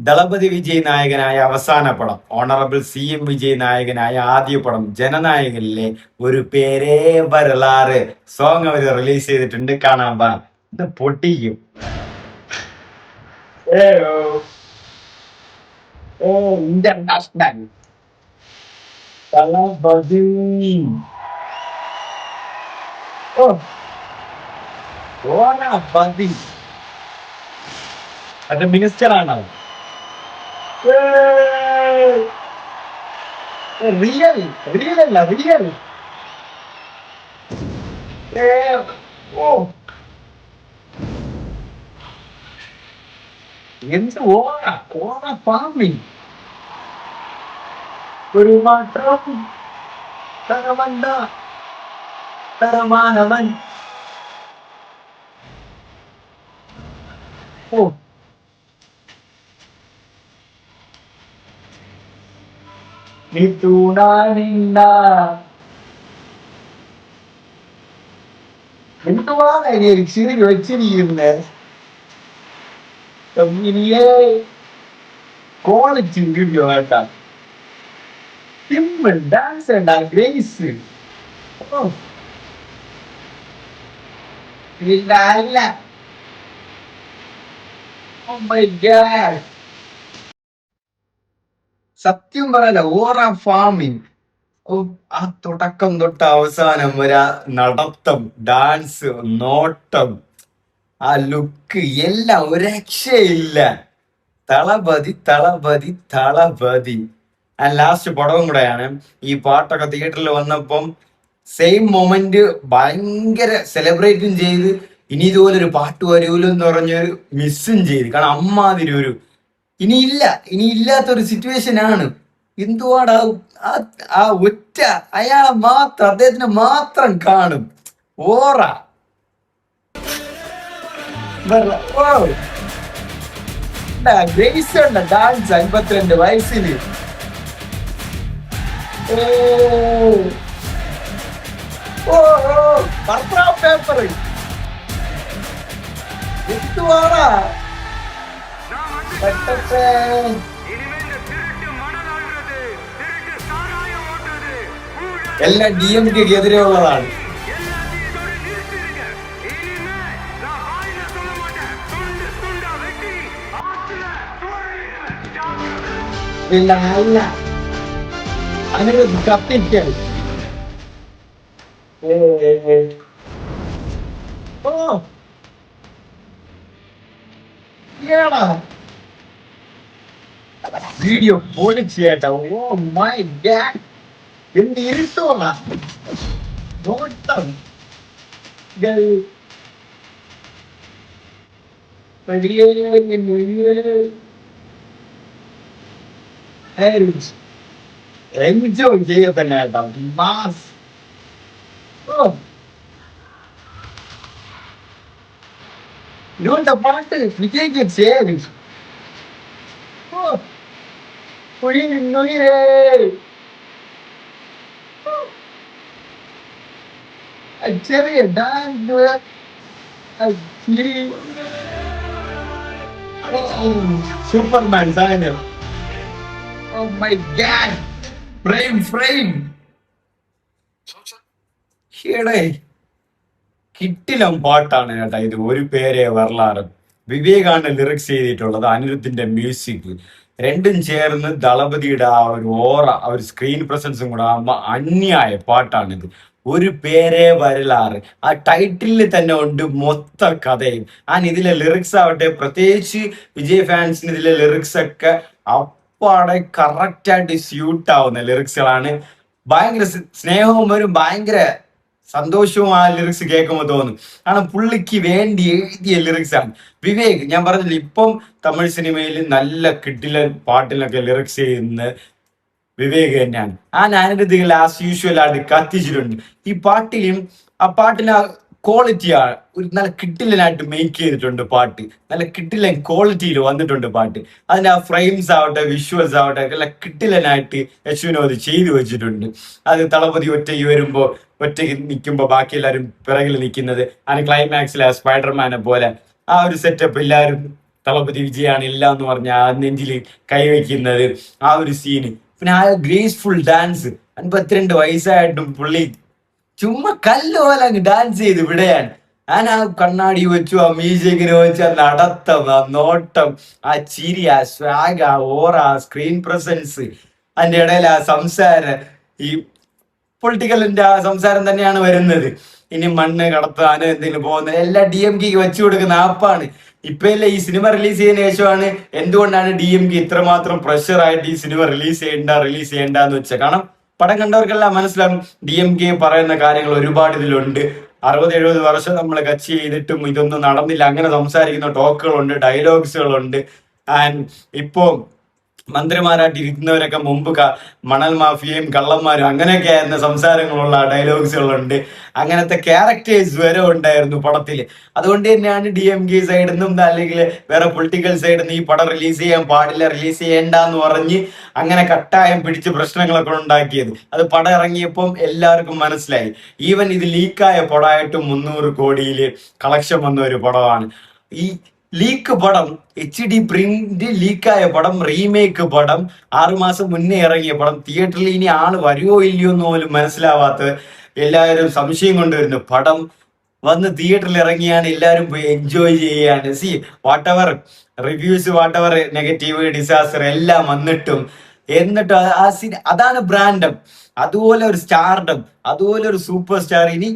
ദളപതി വിജയ് നായകനായ അവസാന പടം, ഓണറബിൾ CM വിജയ് നായകനായ ആദ്യ പടം ജനനായകനിലെ ഒരു പേരേ വരലാറ് സോങ് അവർ റിലീസ് ചെയ്തിട്ടുണ്ട്. കാണാൻ പാ, ഇത് പൊട്ടിക്കും. ഇന്റർനാഷണൽ ദളപതി. ഓ, ഓണപതി. അത് മിനിസ്റ്റർ ആണോ? റിയൽ, റിയൽ അല്ല, റിയൽ. ഓ, എന്ത് ഓണ, ഓണ ഫാമിംഗ്. ഒരു മാറ്റം തരമണ്ട തരമാനവൻ. ഓ, നീ തൂണാനില്ല. എന്തുവാണ് ശരി വെച്ചിരിക്കുന്നത്? കമ്പനിയെ ക്വാളിറ്റി വീഡിയോ കേട്ടാ, സിമ്പിൾ ഡാൻസ് ഉണ്ടാ, ഗ്രേസ്. ഓ, ഇല്ല അല്ല. Oh my god. സത്യം പറയല, ഓറ ഫാമിങ്. ഓ, ആ തുടക്കം തൊട്ട് അവസാനം വരെ ആ നടത്തം, ഡാൻസ്, നോട്ടം, ആ ലുക്ക് എല്ലാം ഒരു രക്ഷയില്ല. തളപതി തളപതി തളപതി. ആ ലാസ്റ്റ് പടവും കൂടെയാണ്. ഈ പാട്ടൊക്കെ തിയേറ്ററിൽ വന്നപ്പം സെയിം മൊമെന്റ് ഭയങ്കര സെലിബ്രേറ്റും ചെയ്ത്, ഇനി ഇതുപോലൊരു പാട്ട് വരൂല്ലോ എന്ന് പറഞ്ഞൊരു മിസ്സും ചെയ്ത്. കാരണം അമ്മാതിരി ഒരു ഇനിയില്ല, ഇനി ഇല്ലാത്തൊരു സിറ്റുവേഷൻ ആണ്. എന്തുവാടാ ആ, ആ ഒറ്റ അയാളെ മാത്രം, അദ്ദേഹത്തിന് മാത്രം കാണും. ഓറ. ഓ, ഗ്രേസ് ഉണ്ട് ഡാൻസ് 52 വയസ്സില്. ഓ ഓ ഓ, പർപ്പിൾ പേപ്പർ. എന്തുവാടാ എല്ലാം DMK എതിരെ ഉള്ളതാണ്. ഇല്ല അല്ല, അങ്ങനെ കത്തിക്കാണ്. ഓ, ഏടാ വീഡിയോ പൊളിച്ച് കേട്ടാ. ഓ മൈ ഗാഡ്, എന്ത് ഇരുട്ടോളാ നോട്ടം. എൻജോയ് ചെയ്യ തന്നെ കേട്ടോ, മാസ്. ഓ, ഇതുകൊണ്ട പാട്ട് വിജയിക്ക് ചേരും. ഓ, കുഴിയുന്നുയിരേ. ചെറിയ ഡാൻസ്, സൂപ്പർമാൻ സാധനം. Oh my god, frame frame. ഷേടേ, കിട്ടിലം പാട്ടാണ് കേട്ടാ ഇത്. ഒരു പേരെ വരലാറ്. വിവേകാണ് ലിറിക്സ് ചെയ്തിട്ടുള്ളത്, അനിരുദ്ധിന്റെ മ്യൂസിക്. രണ്ടും ചേർന്ന് ദളപതിയുടെ ആ ഒരു ഓറ, ആ ഒരു സ്ക്രീൻ പ്രസൻസും കൂടെ ആകുമ്പോ അന്യായ പാട്ടാണിത്. ഒരു പേരെ വരലാറ്. ആ ടൈറ്റിലിൽ തന്നെ ഉണ്ട് മൊത്ത കഥയും. ഇതിലെ ലിറിക്സ് ആവട്ടെ, പ്രത്യേകിച്ച് വിജയ് ഫാൻസിന് ഇതിലെ ലിറിക്സ് ഒക്കെ അപ്പാടെ കറക്റ്റ് ആയിട്ട് സ്യൂട്ട് ആവുന്ന ലിറിക്സുകളാണ്. ഭയങ്കര സ്നേഹവും വരും, ഭയങ്കര സന്തോഷവും ആ ലിറിക്സ് കേൾക്കുമ്പോൾ തോന്നും. കാരണം പുള്ളിക്ക് വേണ്ടി എഴുതിയ ലിറിക്സ് ആണ്. വിവേക്, ഞാൻ പറഞ്ഞില്ല, ഇപ്പം തമിഴ് സിനിമയിൽ നല്ല കിടിലൻ പാട്ടിലൊക്കെ ലിറിക്സ് ചെയ്യുന്ന വിവേക് തന്നെയാണ്. ഞാനൊരു ലാസ്റ്റ് യൂഷ്വൽ ആയിട്ട് കത്തിച്ചിട്ടുണ്ട്. ഈ പാട്ടിലും ആ പാട്ടിന് ക്വാളിറ്റിയാണ്, ഒരു നല്ല കിട്ടിലനായിട്ട് മേക്ക് ചെയ്തിട്ടുണ്ട് പാട്ട്. നല്ല കിട്ടിലൻ ക്വാളിറ്റിയിൽ വന്നിട്ടുണ്ട് പാട്ട്. അതിന്റെ ആ ഫ്രെയിംസ് ആവട്ടെ, വിഷ്വൽസ് ആവട്ടെ, നല്ല കിട്ടിലനായിട്ട് യശുവിനോദ് ചെയ്തു വെച്ചിട്ടുണ്ട്. അത് തളപതി ഒറ്റയ്ക്ക് വരുമ്പോ, ഒറ്റയ്ക്ക് നിൽക്കുമ്പോ ബാക്കി എല്ലാവരും പിറകിൽ നിൽക്കുന്നത്, ക്ലൈമാക്സിലെ സ്പൈഡർമാനെ പോലെ ആ ഒരു സെറ്റപ്പ് എല്ലാവരും തളപതി വിജയാണ് ഇല്ല എന്ന് പറഞ്ഞ ആ നെഞ്ചിൽ കൈവയ്ക്കുന്നത്, ആ ഒരു സീന്. പിന്നെ ആ ഗ്രേസ്ഫുൾ ഡാൻസ്, 52 വയസ്സായിട്ടും പുള്ളി ചുമ്മാ കല്ല് പോലെ അങ്ങ് ഡാൻസ് ചെയ്ത് വിടുകയാണ്. ഞാൻ ആ കണ്ണാടി വെച്ചു, ആ മ്യൂസിക്കിന് വെച്ചു, ആ നടത്തം, ആ നോട്ടം, ആ ചിരി, ആ സ്വാഗ്, ആ ഓറ, ആ സ്ക്രീൻ പ്രസൻസ്, അതിന്റെ ഇടയിൽ ആ സംസാരം, ഈ പൊളിറ്റിക്കലിന്റെ ആ സംസാരം തന്നെയാണ് വരുന്നത്. ഇനി മണ്ണ് കടത്താന് എന്തെങ്കിലും പോകുന്നത് എല്ലാം DMK വെച്ചു കൊടുക്കുന്ന ആപ്പാണ്. ഇല്ല ഈ സിനിമ റിലീസ് ചെയ്യുന്ന ശേഷമാണ് എന്തുകൊണ്ടാണ് DMK ഇത്രമാത്രം പ്രഷർ ആയിട്ട് ഈ സിനിമ റിലീസ് ചെയ്യണ്ട എന്ന് വെച്ചാൽ. കാരണം പടം കണ്ടവർക്കെല്ലാം മനസ്സിലാകും DMK പറയുന്ന കാര്യങ്ങൾ ഒരുപാട് ഇതിലുണ്ട്. 60-70 വർഷം നമ്മൾ കച്ചി ചെയ്തിട്ടും ഇതൊന്നും നടന്നില്ല, അങ്ങനെ സംസാരിക്കുന്ന ടോക്കുകളുണ്ട്, ഡയലോഗ്സുകളുണ്ട്. ആൻഡ് ഇപ്പോ മന്ത്രിമാരായിട്ട് ഇരിക്കുന്നവരൊക്കെ മുമ്പ് മണൽ മാഫിയയും കള്ളന്മാരും അങ്ങനെയൊക്കെ ആയിരുന്ന സംസാരങ്ങളുള്ള ഡയലോഗ്സുകളുണ്ട്. അങ്ങനത്തെ ക്യാരക്ടേഴ്സ് വരെ ഉണ്ടായിരുന്നു പടത്തിൽ. അതുകൊണ്ട് തന്നെയാണ് DMK സൈഡിൽ നിന്നും അല്ലെങ്കിൽ വേറെ പൊളിറ്റിക്കൽ സൈഡിൽ നിന്ന് ഈ പടം റിലീസ് ചെയ്യാൻ പാടില്ല, റിലീസ് ചെയ്യേണ്ട എന്ന് പറഞ്ഞ് അങ്ങനെ കട്ടായം പിടിച്ച് പ്രശ്നങ്ങളൊക്കെ ഉണ്ടാക്കിയത്. അത് പടം ഇറങ്ങിയപ്പം എല്ലാവർക്കും മനസ്സിലായി. ഈവൻ ഇത് ലീക്കായ പടമായിട്ട് 300 കോടിയിൽ കളക്ഷൻ വന്ന ഒരു പടമാണ് ഈ ലീക്ക് പടം. HD പ്രിന്റ് ലീക്കായ പടം, റീമേക്ക് പടം, 6 മാസം മുന്നേ ഇറങ്ങിയ പടം, തിയേറ്ററിൽ ഇനി ആള് വരുമോ ഇല്ലയോ എന്ന് പോലും മനസ്സിലാവാത്ത എല്ലാവരും സംശയം കൊണ്ടുവരുന്നു. പടം വന്ന് തിയേറ്ററിൽ ഇറങ്ങിയാണ്, എല്ലാവരും പോയി എൻജോയ് ചെയ്യാണ്. What ever reviews, what ever negative disaster എല്ലാം എന്നിട്ടും അതാണ് ബ്രാൻഡം. അതുപോലെ ഒരു സ്റ്റാർഡം, അതുപോലെ ഒരു സൂപ്പർ സ്റ്റാർ ഇനി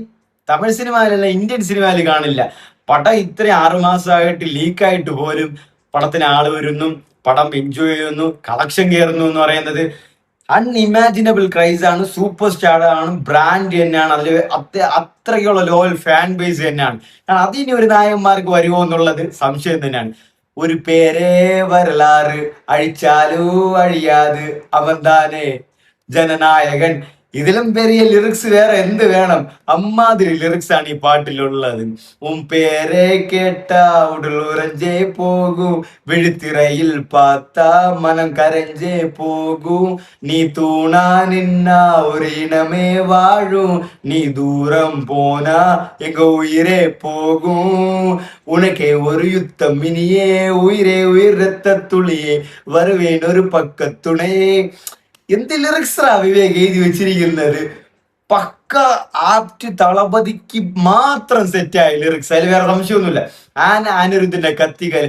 തമിഴ് സിനിമയിലല്ല, ഇന്ത്യൻ സിനിമയിൽ കാണില്ല. പടം ഇത്രയും 6 മാസമായിട്ട് ലീക്കായിട്ട് പോലും പടത്തിന് ആള് വരുന്നു, പടം എൻജോയ് ചെയ്യുന്നു, കളക്ഷൻ കയറുന്നു എന്ന് പറയുന്നത് അൺഇമാജിനബിൾ ക്രൈസ് ആണ്. സൂപ്പർ സ്റ്റാർ ആണ്, ബ്രാൻഡ് തന്നെയാണ്, അതിൽ അത്രയ്ക്കുള്ള ലോയൽ ഫാൻ ബേസ് തന്നെയാണ്. കാരണം അതിനി ഒരു നായകന്മാർക്ക് വരുമോ എന്നുള്ളത് സംശയം തന്നെയാണ്. ഒരു പേരേ വരലാറ്, അഴിച്ചാലോ അഴിയാത് അവൻ താനേ ജനനായകൻ. ഇതിലും പെരിയ ലിറിക്സ് വേറെ എന്ത് വേണം? അമ്മാതിരി ലിറിക്സ് ആണ് ഈ പാട്ടിലുള്ളത്. പേരെ കേട്ട ഉടലുറഞ്ചേ പോകൂ, വിഴുത്തിറയിൽ പാത്ത മനം കരഞ്ചേ പോകൂ, നീ തൂണാ നിന്ന ഒരിനമേ വാഴൂ, നീ ദൂരം പോനാ എങ്ക ഉയരെ പോകൂ, ഉനക്കേ ഒരു യുദ്ധം ഇനിയേ ഉയരെ ഉയർ രത്തത്തുള്ളിയേ വരുവേൻ ഒരു പക്കത്തുണയേ. എന്ത് ലിറിക്സാ വിവേക് എഴുതി വെച്ചിരിക്കുന്നത്? പക്ക ആപ്റ്റ്, തളപതിക്ക് മാത്രം സെറ്റായ ലിറിക്സ്, അതിൽ വേറെ സംശയമൊന്നുമില്ല. അനിരുദ്ധിന്റെ കത്തികൾ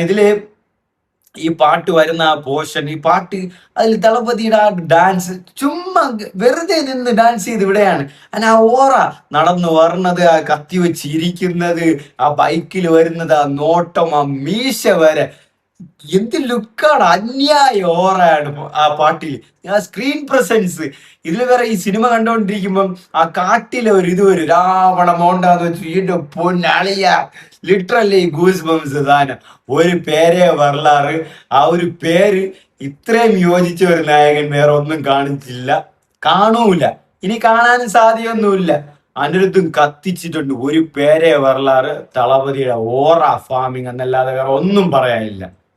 ഇതില് ഈ പാട്ട് വരുന്ന ആ പോർഷൻ, ഈ പാട്ട്, അതിൽ തളപതിയുടെ ആ ഡാൻസ്, ചുമ്മാ വെറുതെ നിന്ന് ഡാൻസ് ചെയ്ത് ഇവിടെയാണ്. ആ ഓറ നടന്നു വരുന്നത്, ആ കത്തി വെച്ചിരിക്കുന്നത്, ആ ബൈക്കിൽ വരുന്നത്, ആ നോട്ടം, ആ മീശ വരെ, എന്ത് ലുക്കാണ്, അന്യായ ഓറയാണ് ആ പാട്ടിൽ. ആ സ്ക്രീൻ പ്രസൻസ്, ഇതിൽ വേറെ ഈ സിനിമ കണ്ടോണ്ടിരിക്കുമ്പം ആ കാട്ടിലെ ഒരു ഇത് വരും, രാവണ മോണ്ടാന്ന് വെച്ച് വീണ്ടും പൊന്നളിയ, ലിറ്ററലി ഗൂസ് ബംസ് താനം. ഒരു പേരേ വരലാറ്, ആ ഒരു പേര് ഇത്രയും യോജിച്ച ഒരു നായകൻ വേറെ ഒന്നും കാണിച്ചില്ല, കാണൂല, ഇനി കാണാനും സാധ്യമൊന്നുമില്ല. അനിരുദ്ധും കത്തിച്ചിട്ടുണ്ട്. ഒരു പേരേ വരലാറ്, തളപതിയുടെ ഓറ ഫാമിങ് എന്നല്ലാതെ വേറെ ഒന്നും പറയാനില്ല.